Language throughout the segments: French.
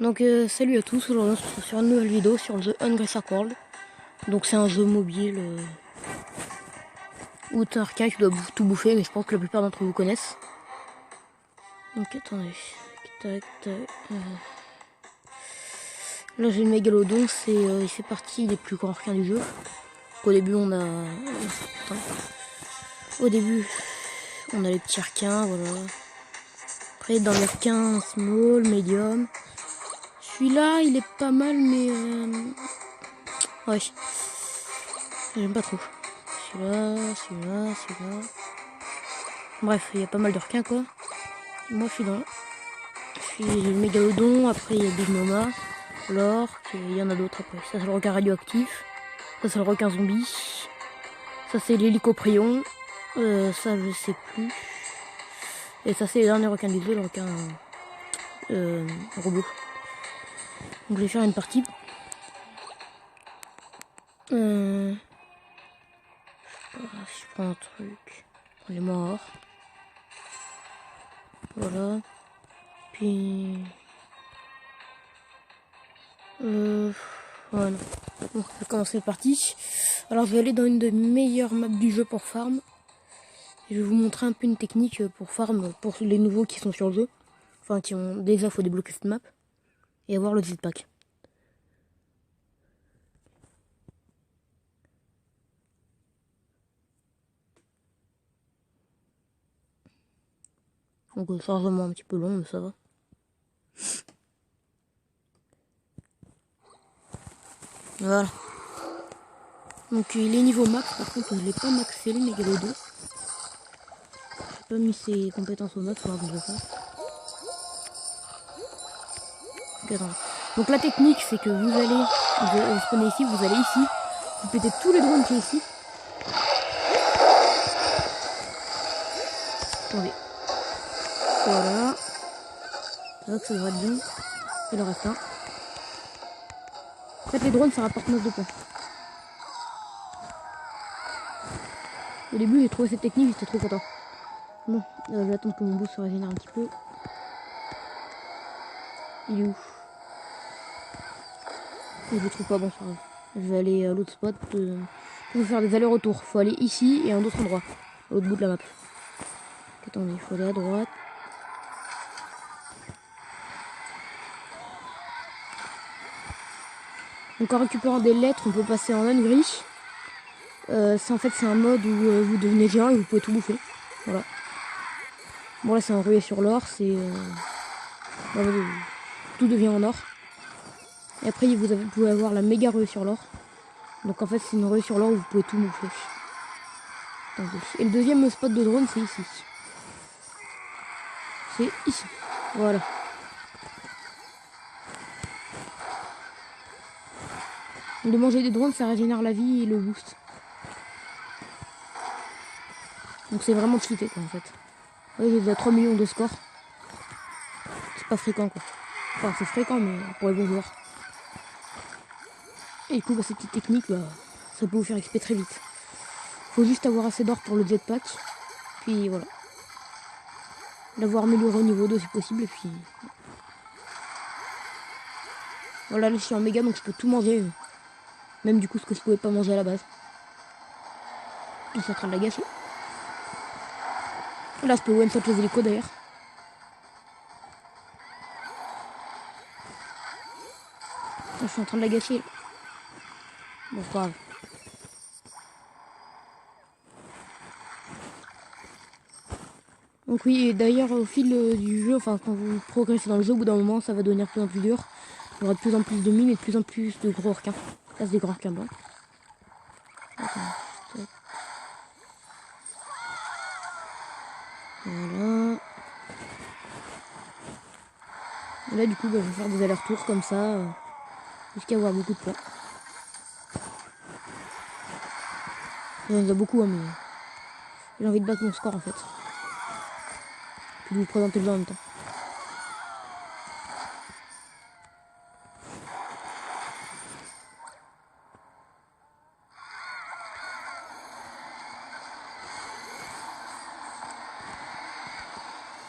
Donc salut à tous, aujourd'hui on se retrouve sur une nouvelle vidéo sur le jeu Hungry Shark World. Donc c'est un jeu mobile où t'as un requin qui doit tout bouffer, mais je pense que la plupart d'entre vous connaissent. Donc attendez, tac tac. Là j'ai le mégalodon, il fait partie des plus grands requins du jeu. Au début on a... Au début on a les petits requins, voilà. Après dans les requins small, medium. Celui-là il est pas mal mais... Ouais. J'aime pas trop. Celui-là. Bref, il y a pas mal de requins quoi. Moi je suis dans... J'ai le mégalodon, après il y a Big Mama, l'orque, il y en a d'autres après. Ça c'est le requin radioactif. Ça c'est le requin zombie. Ça c'est l'hélicoprion. Ça je sais plus. Et ça c'est le dernier requin du jeu, le requin robot. Donc je vais faire une partie. Je prends un truc. Je prends les morts. Voilà. Puis... Voilà. Bon, je vais commencer la partie. Alors je vais aller dans une des meilleures maps du jeu pour farm. Et je vais vous montrer un peu une technique pour farm pour les nouveaux qui sont sur le jeu. Enfin qui ont déjà faut débloquer cette map. Et avoir le jetpack. Donc chargement un petit peu long mais ça va. Voilà. Donc il est niveau max, par contre je l'ai pas maxé le mégalodon. J'ai pas mis ses compétences au max, il faudra que je le fasse. Okay, donc la technique c'est que vous allez, vous spawnez ici, vous allez ici, vous pétez tous les drones qui sont ici. Attendez. Voilà. C'est vrai que ça devrait être bien. Et le reste un. En fait les drones ça rapporte 9 de points. Au début j'ai trouvé cette technique, j'étais trop content. Bon, je vais attendre que mon boss se régénère un petit peu. Il est où? Je le trouve pas, bon ça va. Je vais aller à l'autre spot pour faire des allers-retours. Faut aller ici et à un autre endroit, à l'autre bout de la map. Attendez, il faut aller à droite. Donc en récupérant des lettres, on peut passer en Hungry. C'est un mode où vous devenez géant et vous pouvez tout bouffer. Voilà. Bon là c'est un ruée sur l'or, tout devient en or. Et après vous pouvez avoir la méga ruée sur l'or. Donc en fait c'est une ruée sur l'or où vous pouvez tout bouffer. Attendez. Et le deuxième spot de drone c'est ici. C'est ici. Voilà. De manger des drones ça régénère la vie et le boost. Donc c'est vraiment cheaté quoi en fait. Ouais, j'ai déjà 3 millions de scores. C'est pas fréquent quoi. Enfin c'est fréquent mais pour les bons joueurs. Et du coup bah, cette petite technique bah, ça peut vous faire XP très vite. Faut juste avoir assez d'or pour le jetpack. Puis voilà. L'avoir amélioré au niveau 2 si possible et puis... Voilà là je suis en méga donc je peux tout manger. Même du coup ce que je pouvais pas manger à la base. Je suis en train de la gâcher. Là je peux one shot les hélicos d'ailleurs. Je suis en train de la gâcher. Bon c'est pas grave. Donc oui, et d'ailleurs au fil du jeu, enfin quand vous progressez dans le jeu, au bout d'un moment ça va devenir de plus en plus dur. Il y aura de plus en plus de mines et de plus en plus de gros requins. Là c'est des grands requins blancs. Voilà. Et là du coup bah, je vais faire des allers-retours comme ça, jusqu'à avoir beaucoup de points. Il y en a beaucoup hein, mais j'ai envie de battre mon score en fait. Puis de vous présenter le jeu en même temps.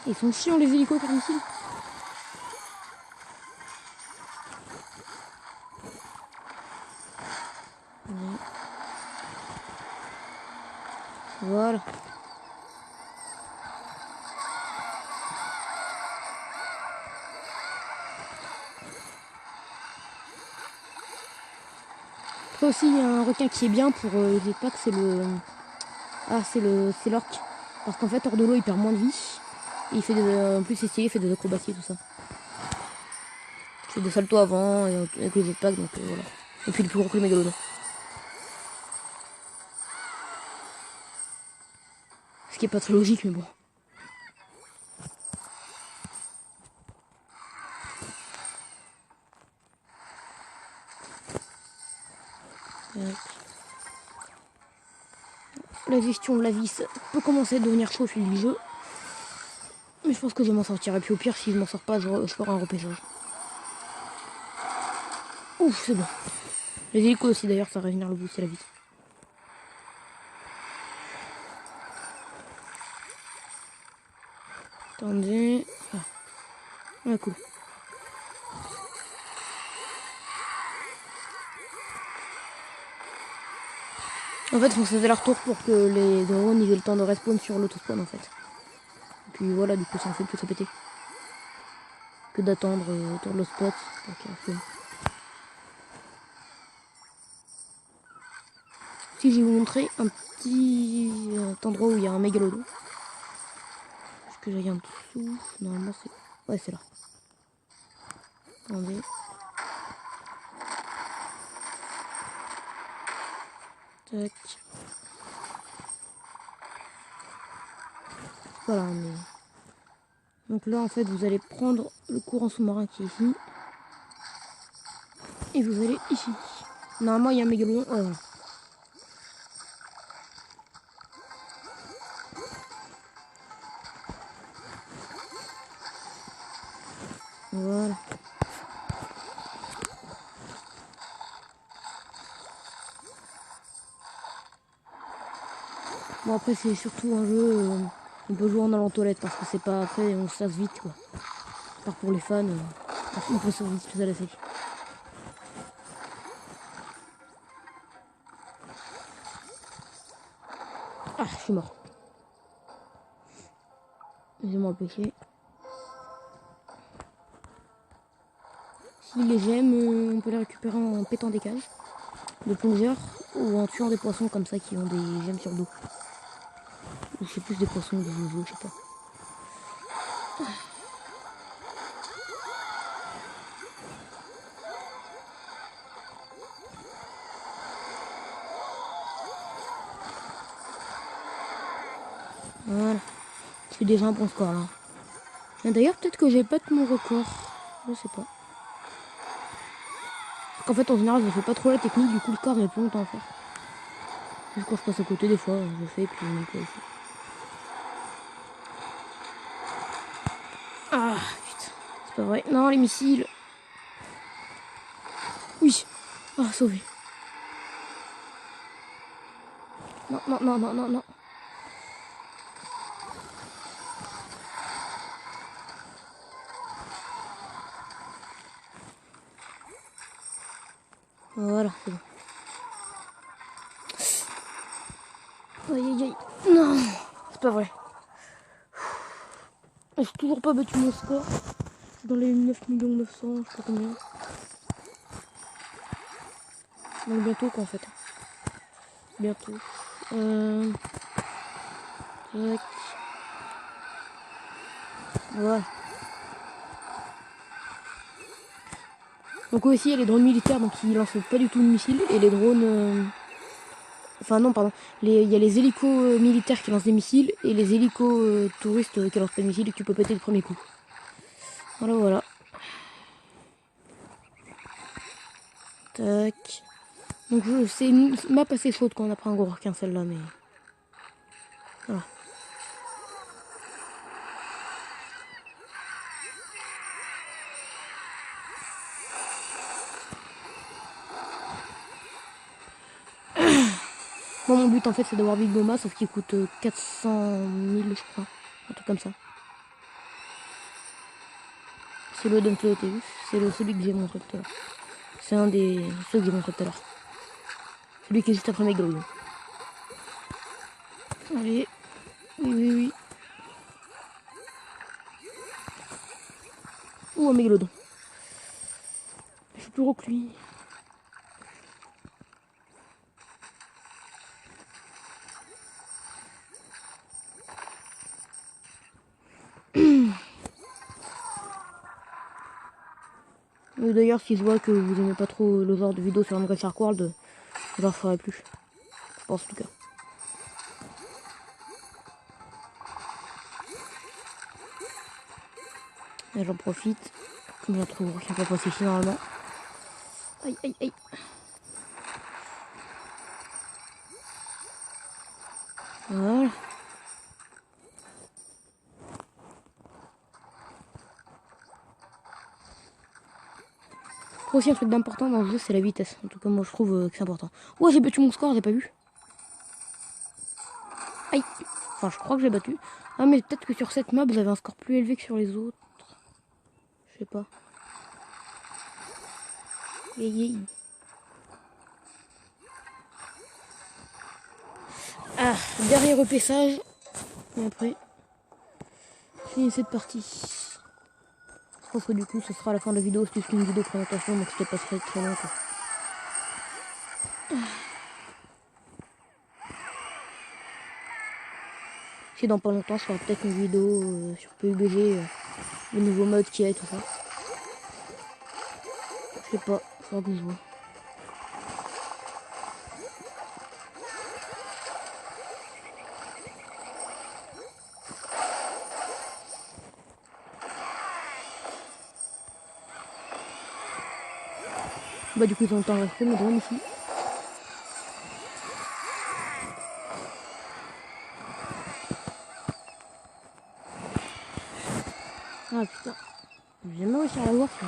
Ils sont chiants les hélicos par ici. Voilà. Après aussi, il y a un requin qui est bien pour les packs, c'est le... Ah, c'est l'orque. Parce qu'en fait, hors de l'eau, il perd moins de vie. Et il fait des... En plus, c'est stylé, il fait des acrobaties et tout ça. Il fait des saltos avant, et avec les jetpacks, donc voilà. Et puis, il est plus gros que le mégalodon. Ce qui est pas très logique, mais bon. La gestion de la vis peut commencer à devenir chaud au fil du jeu. Mais je pense que je vais m'en sortir. Et puis au pire, si je m'en sors pas, je ferai un repêchage. Ouf, c'est bon. Les hélicos aussi d'ailleurs, ça va venir le booster la vie. Attendez. Ah, cool. En fait, on faisait leur tour pour que les drones aient le temps de respawn sur l'autospawn en fait. Et puis voilà, du coup, ça en fait plus répéter. Que d'attendre autour de le spot. Si je vais vous montrer un petit endroit où il y a un mégalodon. Est-ce que j'ai en dessous? Normalement, c'est. Ouais, c'est là. Attendez. Tac. Voilà, mais... Donc là, en fait, vous allez prendre le courant sous-marin qui est ici. Et vous allez ici. Normalement, il y a un mégalodon. Voilà. Voilà. Bon, après, c'est surtout un jeu... on peut jouer en allant aux toilettes parce que c'est pas... Après, on se lasse vite, quoi. À part pour les fans, on peut se vite se lasser. Ah, je suis mort. Laissez-moi empêcher. Si les gemmes, on peut les récupérer en pétant des cages de plongeurs ou en tuant des poissons comme ça qui ont des gemmes sur le dos. Ou c'est plus des poissons que des oiseaux, je sais pas. Voilà. C'est déjà un bon score là. D'ailleurs, peut-être que j'ai pas de mon record. Je sais pas. Parce qu'en fait, en général, je fais pas trop la technique, du coup, le score, j'ai plus longtemps à faire. Juste quand je passe à côté, des fois, je fais, puis je pas ici. Ah, putain. C'est pas vrai. Non, les missiles. Oui. Ah, sauvé. Non, non, non, non, non, non. Voilà, c'est bon. Aïe, aïe, aïe. Non, c'est pas vrai. J'ai toujours pas battu mon score. Dans les 9 900 000, je sais pas combien. Donc bientôt quoi en fait. Bientôt. Tac. Voilà. Donc aussi il y a les drones militaires donc ils lancent pas du tout de missiles et les drones... Enfin non pardon. Il y a les hélicos militaires qui lancent des missiles et les hélicos touristes qui lancent pas de missiles et que tu peux péter le premier coup. Voilà voilà. Tac. Donc c'est une map assez chaude quand on apprend un gros requin celle-là mais... Voilà. Moi mon but en fait c'est d'avoir Big Mama sauf qu'il coûte 400 000 je crois. Un truc comme ça. C'est le Dunkle TU, c'est celui que j'ai montré tout à l'heure. C'est un des ceux que j'ai montré tout à l'heure. Celui qui est juste après Megalodon. Allez. Oui, oui, oui. Ouh, un mégalodon. Je suis plus gros que lui. D'ailleurs, si je vois que vous aimez pas trop le genre de vidéo sur André Shark World, je leur ferai plus. Je pense en tout cas. Et j'en profite. Comme j'en trouve qui pas passer ici normalement. Aïe, aïe, aïe. Voilà. Aussi un truc d'important dans le jeu, c'est la vitesse. En tout cas, moi je trouve que c'est important. Ouais, j'ai battu mon score, j'ai pas vu. Aïe. Enfin, je crois que j'ai battu. Ah, mais peut-être que sur cette map, vous avez un score plus élevé que sur les autres. Je sais pas. Aïe, aïe. Ah, dernier repaissage. Et après, finis cette partie. Je pense que du coup, ce sera la fin de la vidéo. C'est juste une vidéo de présentation, donc c'était pas très long. Quoi. Si dans pas longtemps, ce sera peut-être une vidéo sur PUBG, le nouveau mode qui a et tout ça. Je sais pas, faudra que je vois. Bah du coup, ils ont le temps de rester, mes drones ici. Ah putain, j'ai jamais réussi à la voir ça.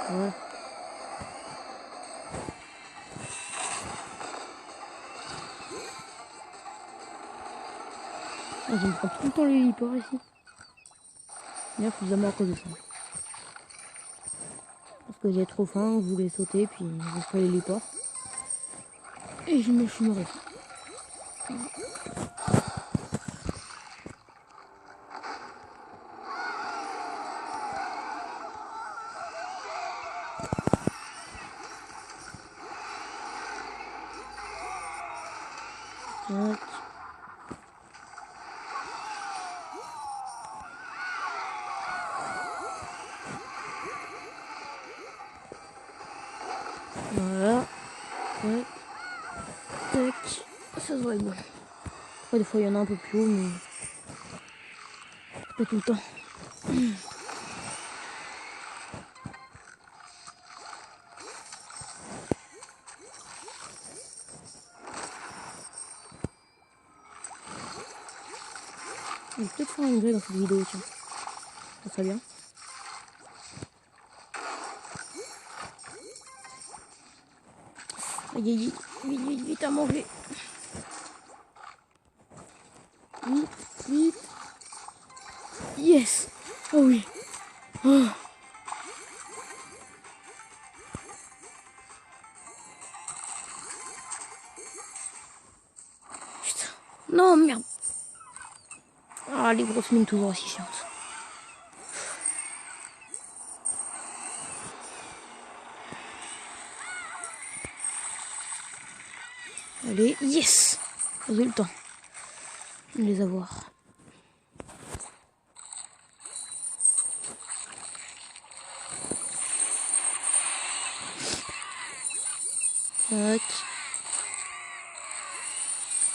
Voilà. Ah, je me prends tout le temps l'héliport ici. D'ailleurs, je suis jamais à cause de ça. Parce que j'ai trop faim, je voulais sauter, puis je prends l'héliport. Et je me suis mort. Tac. Voilà. Tac. Tac. Ça devrait être bon. Après, des fois, il y en a un peu plus haut, mais pas tout le temps. Je vais peut-être faire un gré dans cette vidéo, tiens. Ça serait bien. Aïe, aïe, vite, vite, vite à manger. Vite, vite. Yes. Oh oui. Oh. Putain. Non, merde. Ah, les grosses mines toujours aussi chiantes. Allez, yes. J'ai eu le temps de les avoir. Tac.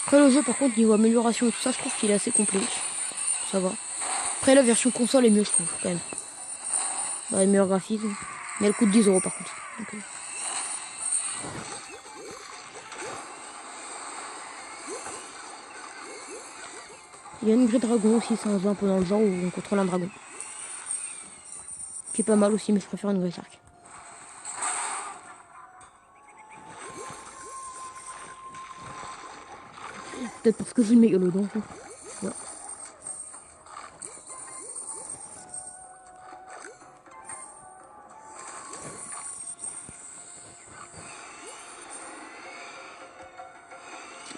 Après le jeu par contre niveau amélioration et tout ça je trouve qu'il est assez complet. Ça va. Après la version console est mieux je trouve quand même. Bah, le meilleur graphisme. Mais elle coûte 10 € par contre. Donc, il y a une grille dragon aussi, c'est un jeu un peu dans le genre où on contrôle un dragon. Qui est pas mal aussi mais je préfère une grille shark. Peut-être parce que j'ai le mégalodon en fait.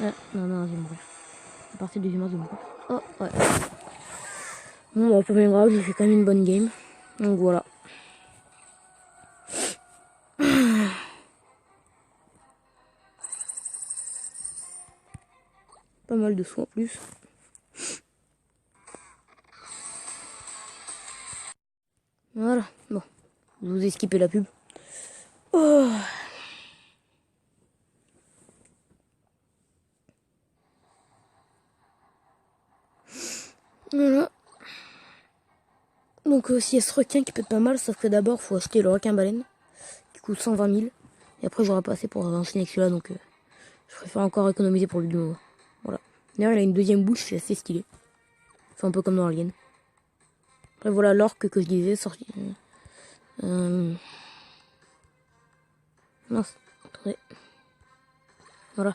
Ouais. Ah, non, je vais mourir. À partir du humain, je vais mourir. Oh, ouais. Bon, pas bien grave, j'ai fait quand même une bonne game. Donc voilà. Pas mal de sous en plus. Voilà, bon. Je vous ai skippé la pub. Oh. Voilà. Donc aussi il y a ce requin qui peut être pas mal, sauf que d'abord faut acheter le requin baleine qui coûte 120 000. Et après j'aurai pas assez pour enchaîner avec celui-là, donc je préfère encore économiser pour le Nova. Voilà. D'ailleurs il a une deuxième bouche, c'est assez stylé. C'est un peu comme dans Alien. Après voilà l'orque que je disais, sorti. Mince, attendez. Voilà.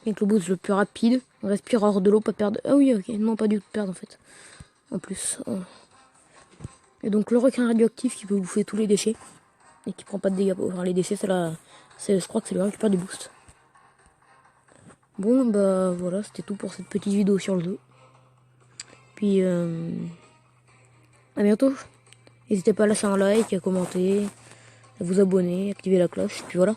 Avec le boost le plus rapide. On respire hors de l'eau, pas perdre. Ah oui, ok, non, pas du tout perdre en fait. En plus. Et donc le requin radioactif qui peut bouffer tous les déchets. Et qui prend pas de dégâts. Enfin, les déchets, je crois que c'est le récupère du boost. Bon, bah voilà, c'était tout pour cette petite vidéo sur le jeu. Puis, à bientôt. N'hésitez pas à lâcher un like, à commenter, à vous abonner, activer la cloche. Puis voilà.